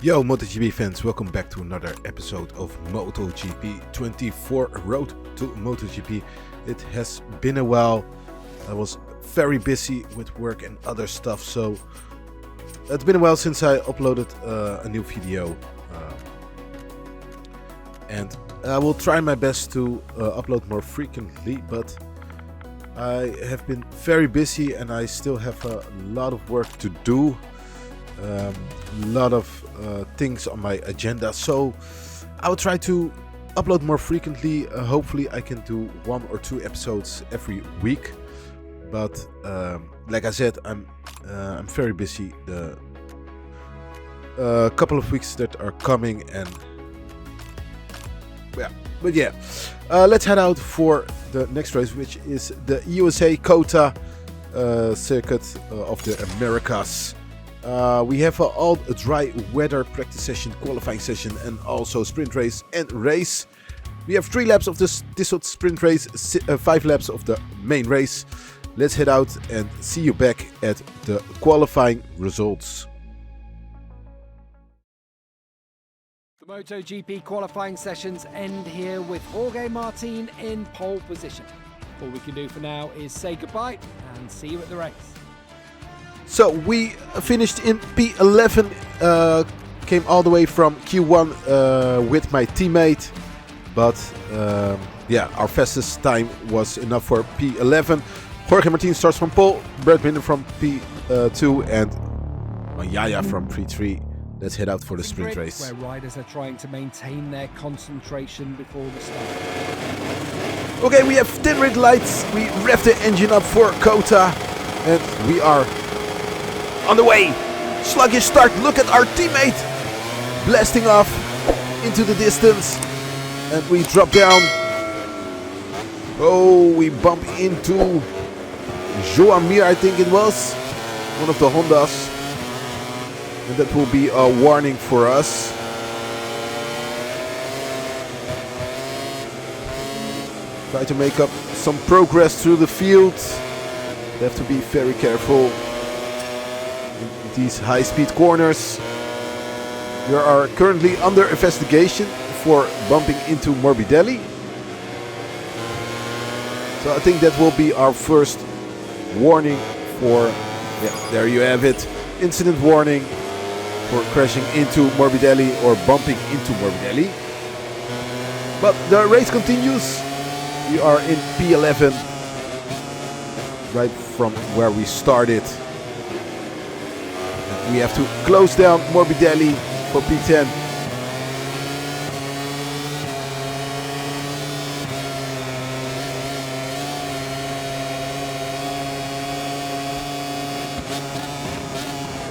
Yo, MotoGP fans, welcome back to another episode of MotoGP 24 Road to MotoGP. It has been a while. I was very busy with work and other stuff, so it's been a while since I uploaded a new video. And I will try my best to upload more frequently, but I have been very busy and I still have a lot of work to do. A lot of things on my agenda, so I will try to upload more frequently. Hopefully I can do 1 or 2 episodes every week, but like I said, I'm very busy the couple of weeks that are coming, and let's head out for the next race, which is the USA COTA circuit of the Americas. We have all a dry weather practice session, qualifying session, and also sprint race and race. We have 3 laps of this sprint race, 5 laps of the main race. Let's head out and see you back at the qualifying results. The MotoGP qualifying sessions end here with Jorge Martin in pole position. All we can do for now is say goodbye and see you at the race. So we finished in P11, came all the way from Q1 with my teammate, but our fastest time was enough for P11. Jorge Martin starts from pole, Brad Binder from P2, and Bagnaia from P3. Let's head out for the sprint race. Where riders are trying to maintain their concentration before the start. Okay, we have 10 red lights, we rev the engine up for COTA, and we are on the way. Sluggish start. Look at our teammate blasting off into the distance, and we drop down. Oh, we bump into Joamir, I think it was, one of the Hondas, and that will be a warning for us. Try to make up some progress through the field. We have to be very careful these high-speed corners. We are currently under investigation for bumping into Morbidelli. So I think that will be our first warning for, there you have it, incident warning for crashing into Morbidelli or bumping into Morbidelli. But the race continues. We are in P11, right from where we started. We have to close down Morbidelli for P10.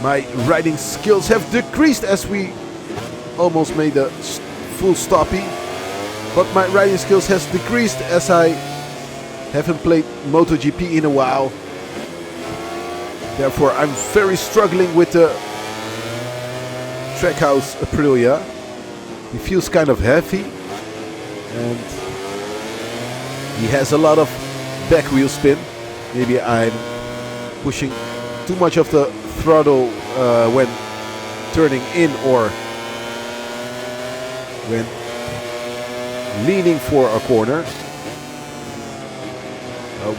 My riding skills have decreased as we almost made a full stoppie. But my riding skills has decreased as I haven't played MotoGP in a while. Therefore, I'm very struggling with the Trackhouse Aprilia. He feels kind of heavy, and he has a lot of back wheel spin. Maybe I'm pushing too much of the throttle when turning in or when leaning for a corner.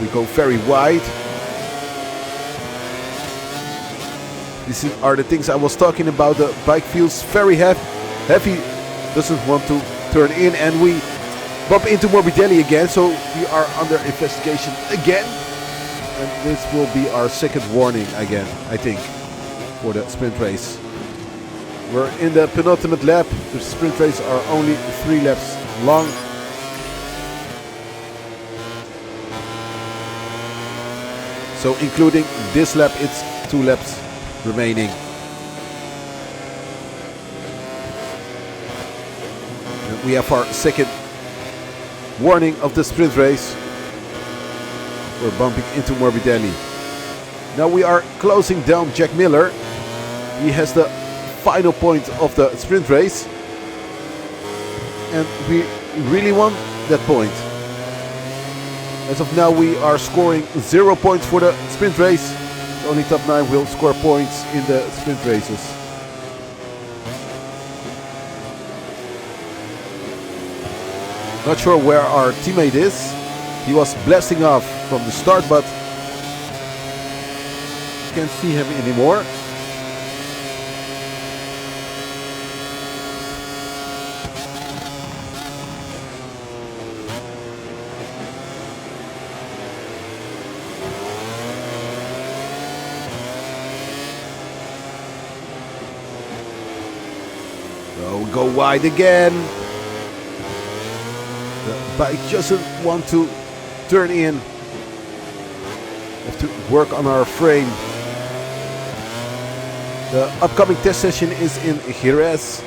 We go very wide. These are the things I was talking about. The bike feels very heavy, doesn't want to turn in, and we bump into Morbidelli again, so we are under investigation again. And this will be our second warning again, I think, for the sprint race. We're in the penultimate lap. The sprint races are only 3 laps long. So including this lap, it's 2 laps remaining. And we have our second warning of the sprint race. We're bumping into Morbidelli. Now we are closing down Jack Miller. He has the final point of the sprint race, and we really want that point. As of now, we are scoring 0 points for the sprint race. Only top 9 will score points in the sprint races. Not sure where our teammate is. He was blasting off from the start, but can't see him anymore. So we go wide again. The bike doesn't want to turn in. Have to work on our frame. The upcoming test session is in Jerez.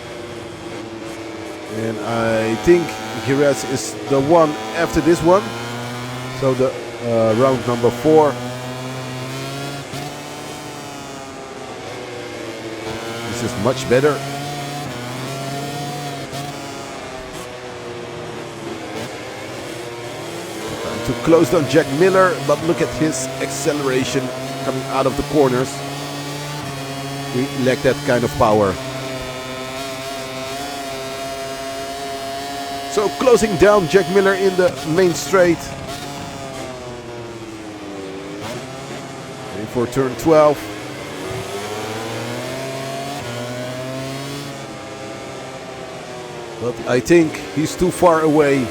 And I think Jerez is the one after this one. So the round number 4. This is much better. To close down Jack Miller, but look at his acceleration coming out of the corners. We lack that kind of power. So closing down Jack Miller in the main straight. Waiting for turn 12. But I think he's too far away.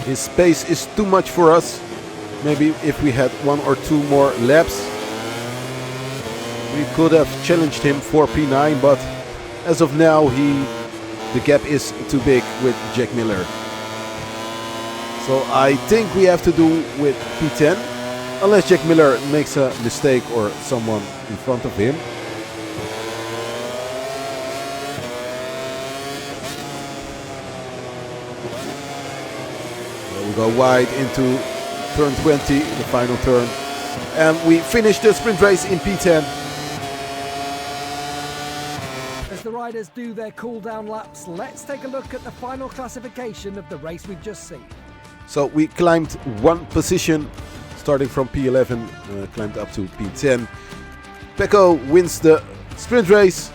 His pace is too much for us. Maybe if we had 1 or 2 more laps, we could have challenged him for P9, but as of now, the gap is too big with Jack Miller. So I think we have to do with P10, unless Jack Miller makes a mistake or someone in front of him. We go wide into turn 20, the final turn. And we finish the sprint race in P10. As the riders do their cool-down laps, let's take a look at the final classification of the race we've just seen. So we climbed 1 position, starting from P11, climbed up to P10. Pecco wins the sprint race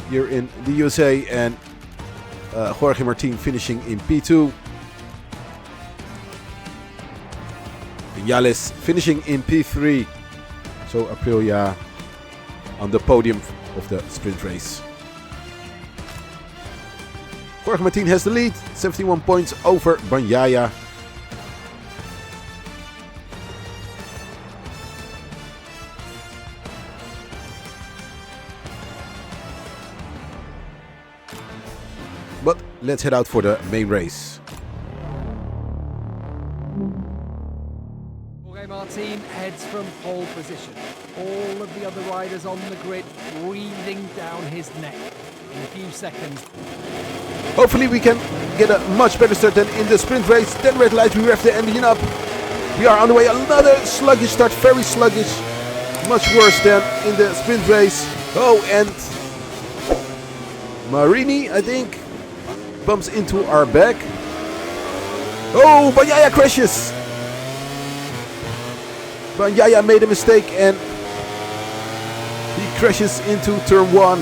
here in the USA, and Jorge Martin finishing in P2. Viñales finishing in P3. So Aprilia on the podium of the sprint race. Jorge Martin has the lead, 71 points over Bagnaia. But let's head out for the main race. Martin heads from pole position. All of the other riders on the grid breathing down his neck. In a few seconds. Hopefully we can get a much better start than in the sprint race. 10 red lights, we rev the engine up. We are on the way. Another sluggish start, very sluggish. Much worse than in the sprint race. Oh, and Marini, I think, bumps into our back. Oh, Bagnaia crashes. Bagnaia made a mistake and he crashes into turn 1.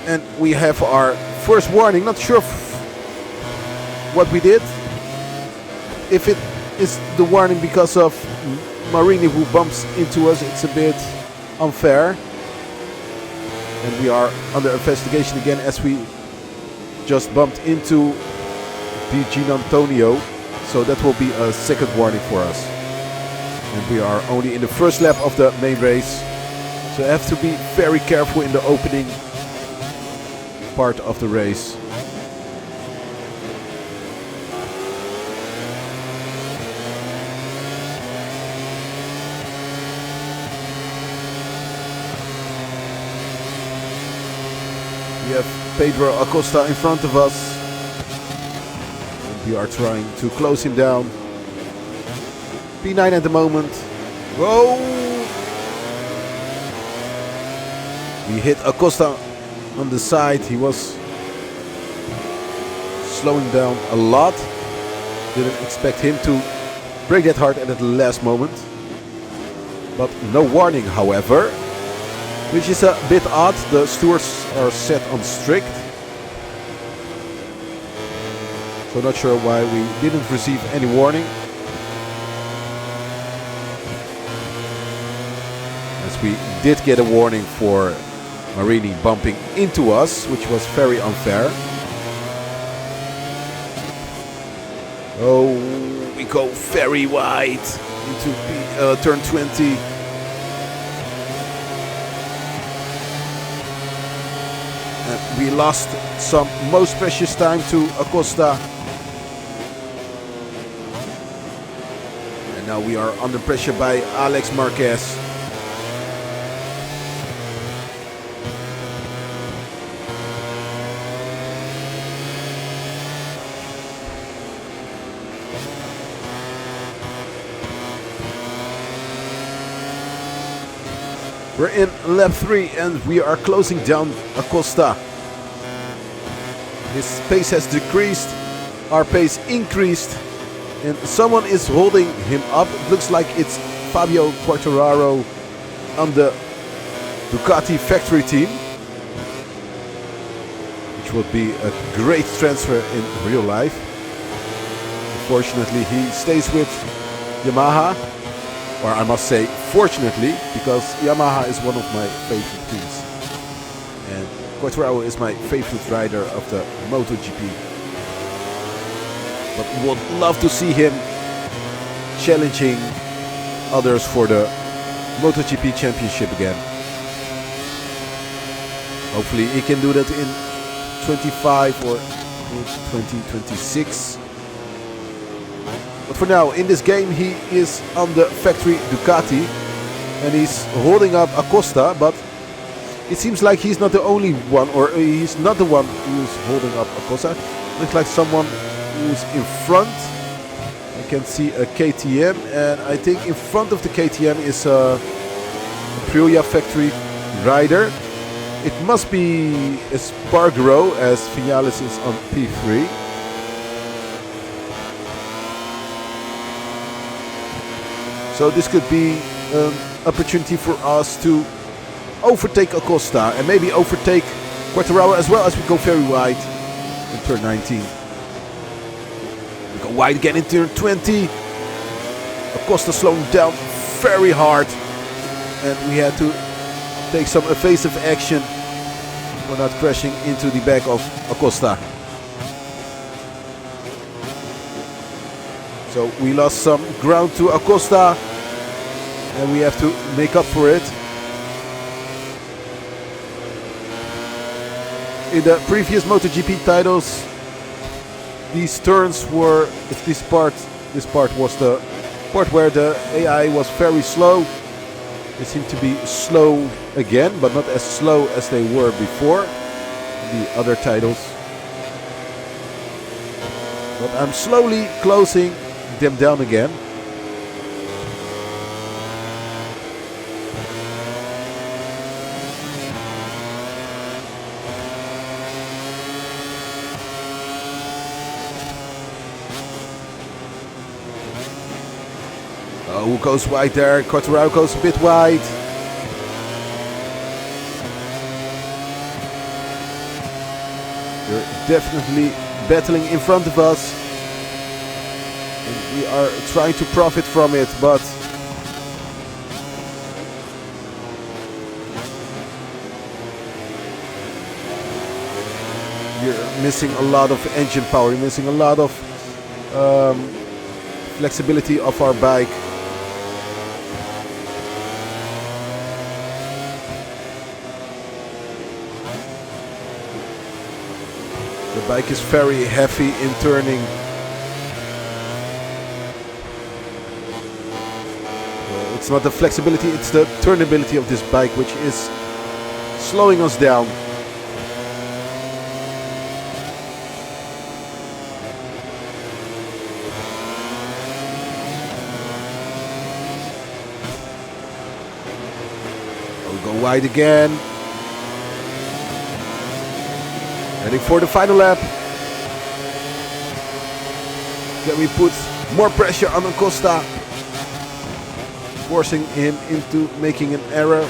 And we have our first warning. Not sure what we did. If it is the warning because of Marini who bumps into us, it's a bit unfair. And we are under investigation again as we just bumped into Di Gianantonio. So that will be a second warning for us. And we are only in the first lap of the main race. So I have to be very careful in the opening part of the race. We have Pedro Acosta in front of us. We are trying to close him down. P9 at the moment. Whoa! We hit Acosta on the side. He was slowing down a lot. Didn't expect him to brake that hard at the last moment. But no warning, however. which is a bit odd. The stewards are set on strict. So not sure why we didn't receive any warning. As we did get a warning for Marini bumping into us, which was very unfair. Oh, we go very wide into turn 20. And we lost some most precious time to Acosta. And now we are under pressure by Alex Marquez. We're in lap 3 and we are closing down Acosta. His pace has decreased, our pace increased, and someone is holding him up. It looks like it's Fabio Quartararo on the Ducati factory team, which would be a great transfer in real life. Unfortunately, he stays with Yamaha. Or I must say, fortunately, because Yamaha is one of my favorite teams. And Quartararo is my favorite rider of the MotoGP. But would love to see him challenging others for the MotoGP championship again. Hopefully he can do that in 25 or in 2026. But for now, in this game, he is on the factory Ducati and he's holding up Acosta, but it seems like he's not the only one, or he's not the one who's holding up Acosta. Looks like someone who's in front. I can see a KTM, and I think in front of the KTM is a Aprilia factory rider. It must be Espargaro, as Vinales is on P3. So this could be an opportunity for us to overtake Acosta and maybe overtake Quartararo as well, as we go very wide in turn 19. We go wide again in turn 20. Acosta slowing down very hard, and we had to take some evasive action for not crashing into the back of Acosta. So we lost some ground to Acosta, and we have to make up for it. In the previous MotoGP titles, these turns were, this part was the part where the AI was very slow. They seem to be slow again, but not as slow as they were before in the other titles. But I'm slowly closing them down again. Who goes wide there? Quartararo goes a bit wide. They're definitely battling in front of us. And we are trying to profit from it, but you're missing a lot of engine power. You're missing a lot of flexibility of our bike. The bike is very heavy in turning. It's not the flexibility, it's the turnability of this bike which is slowing us down. We'll go wide again. Heading for the final lap. Can we put more pressure on Acosta, forcing him into making an error?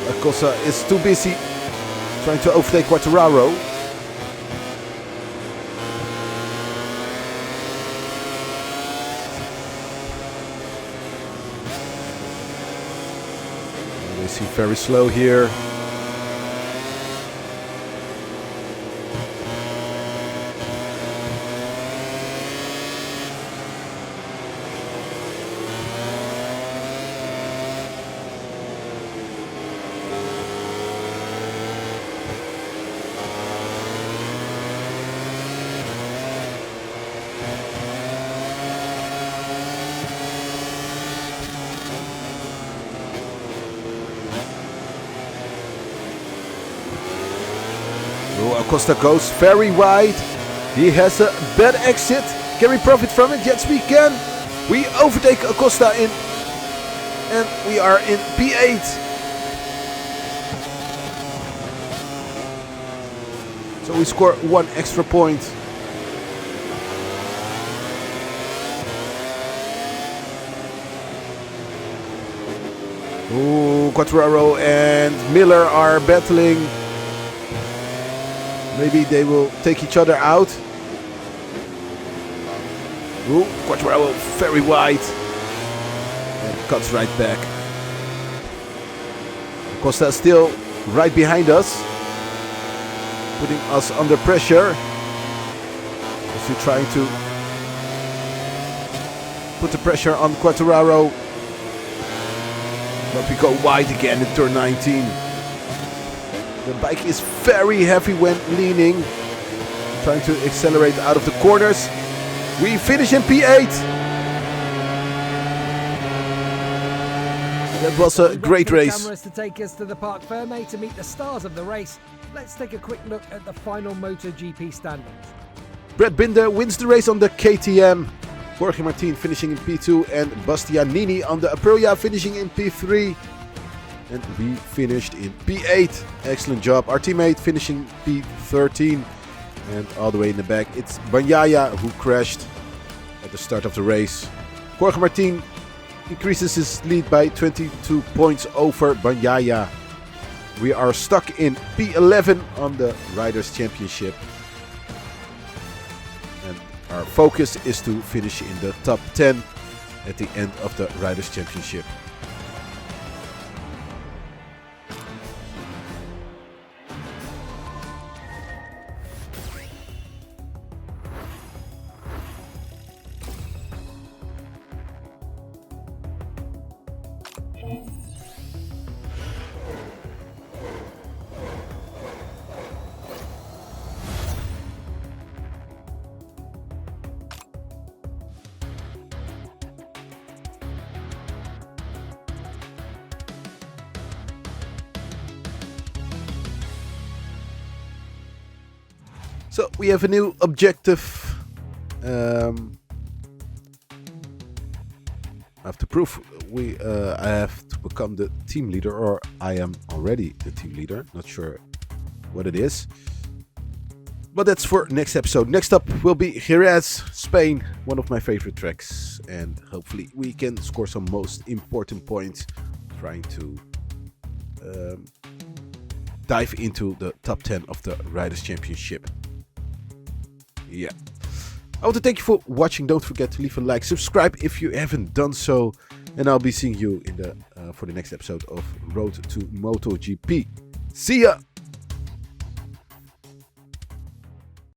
Acosta is too busy trying to overtake Quartararo. They seem very slow here. Acosta goes very wide. He has a bad exit. Can we profit from it? Yes, we can. We overtake Acosta in, and we are in P8. So we score 1 extra point. Ooh, Quartararo and Miller are battling. Maybe they will take each other out. Ooh, Quartararo very wide. And cuts right back. Costa still right behind us. Putting us under pressure. As we're trying to put the pressure on Quartararo. But we go wide again in turn 19. The bike is very heavy when leaning. Trying to accelerate out of the corners. We finish in P8. That was a great race. Cameras to take us to the Parc Ferme to meet the stars of the race. Let's take a quick look at the final MotoGP standings. Brad Binder wins the race on the KTM. Jorge Martin finishing in P2 and Bastianini on the Aprilia finishing in P3. And we finished in P8. Excellent job. Our teammate finishing P13. And all the way in the back, it's Bagnaia who crashed at the start of the race. Jorge Martin increases his lead by 22 points over Bagnaia. We are stuck in P11 on the Riders' Championship. And our focus is to finish in the top 10 at the end of the Riders' Championship. So we have a new objective. I have to prove I have to become the team leader, or I am already the team leader. Not sure what it is. But that's for next episode. Next up will be Jerez, Spain, one of my favorite tracks. And hopefully we can score some most important points trying to dive into the top 10 of the Riders' Championship. Yeah. I want to thank you for watching. Don't forget to leave a like, subscribe if you haven't done so. And I'll be seeing you in the for the next episode of Road to MotoGP. See ya!